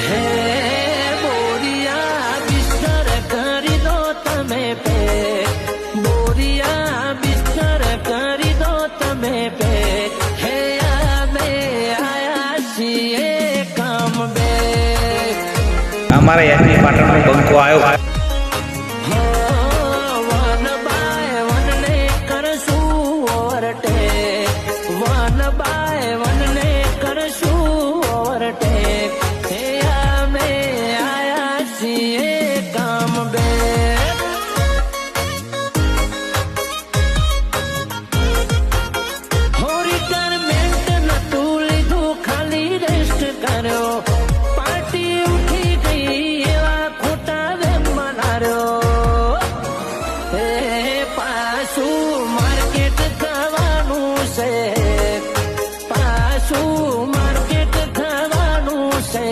હે બોરિયા બિસ્તર કરી દો તમે પે, બોરિયા બિસ્તર કરી દો તમે પે, હે અમે આયા છીએ કામ બે. અમારા યાત્રી પાટણનો બંકો આવ્યો. વન બાય વનને કરશું ઓવરટેક, વન બાય વનને કરશું ઓવરટેક, હે અમે આયા છીએ કામ બે. હો રિટાયરમેન્ટ નતું લીધું, ખાલી રેસ્ટ કર્યો, પાર્ટી ઉઠી ગઈ એવા ખોટા વેમ બનાર્યો. હે પાછું માર્કેટ થવાનું છે, પાછું માર્કેટ થવાનું છે.